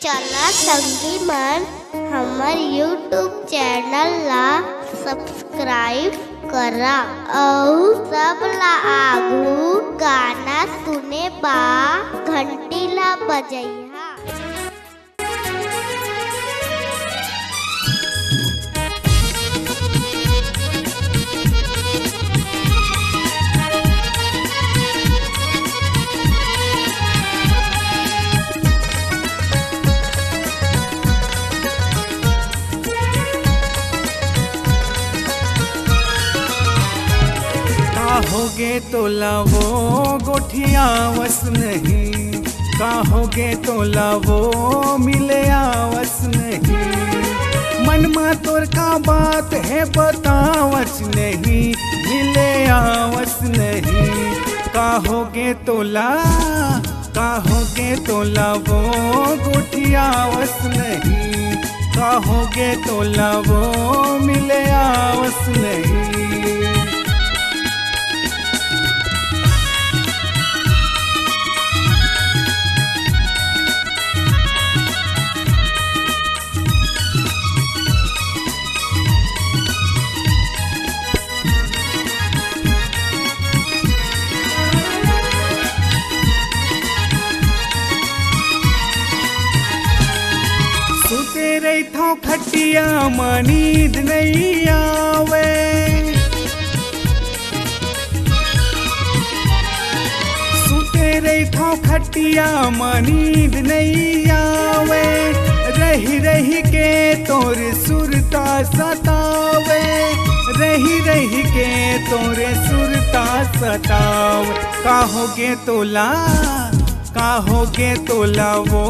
चला संगी मन हमर YouTube चैनल ला सब्सक्राइब करा और सब ला आगू गाना सुने बा घंटी ला बजैहा। कहोगे तो लावो गोठिया वस नहीं, कहोगे तो लावो मिले आवस नहीं। मन में तोर का बात है बतावस नहीं, मिले आवस नहीं। कहोगे तो लावो गोठिया वस नहीं, कहोगे तो लावो मिले आवस नहीं। सुते रही था खटिया मां नींद नहीं आवे, सुते रही था खटिया मां नींद नहीं आवे। रही रही के तोर सुरता सतावे, रही रही के तोरे सुरता सतावे। कहोगे तो लावो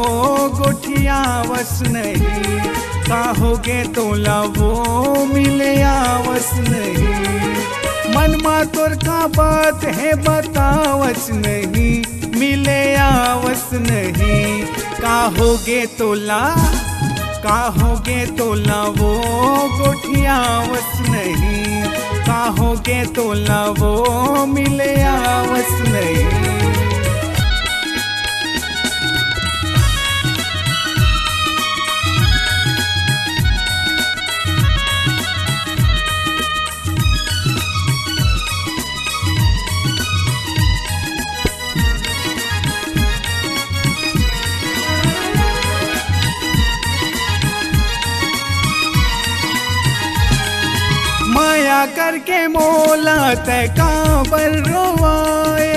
गोठिया वस नहीं, कहोगे तो लावो मिले आवस नहीं। मन में तोर का बात है बतावस नहीं, मिले आवस नहीं। कहोगे तो लावो गोठिया वस नहीं, कहोगे तो लावो मिले आवस नहीं। माया करके मोला तै काबर रोवाए,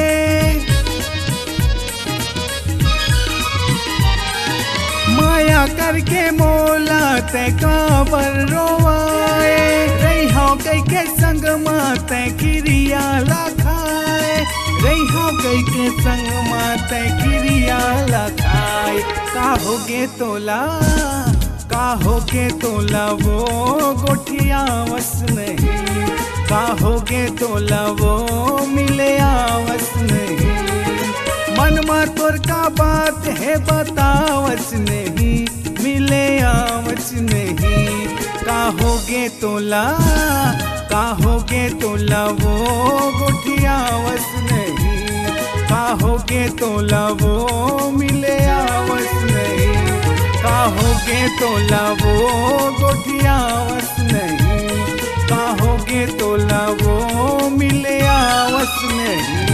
माया करके मोला तै काबर रोवाए। रही कई के संग माते क्रिया लखाए, रही कई के संग माते क्रिया लखाए। कहोगे तो लावो गोठिया वस नहीं, कहोगे तो लावो मिले आवस नहीं। मन में तोर का बात है बतावस नहीं, मिले आवस नहीं। कहोगे तो लावो गोठिया वस नहीं, कहोगे तो लावो मिले आवस नहीं। कहोगे तो लावो गोठिया वस नहीं, कहोगे तो लावो मिले आवस नहीं।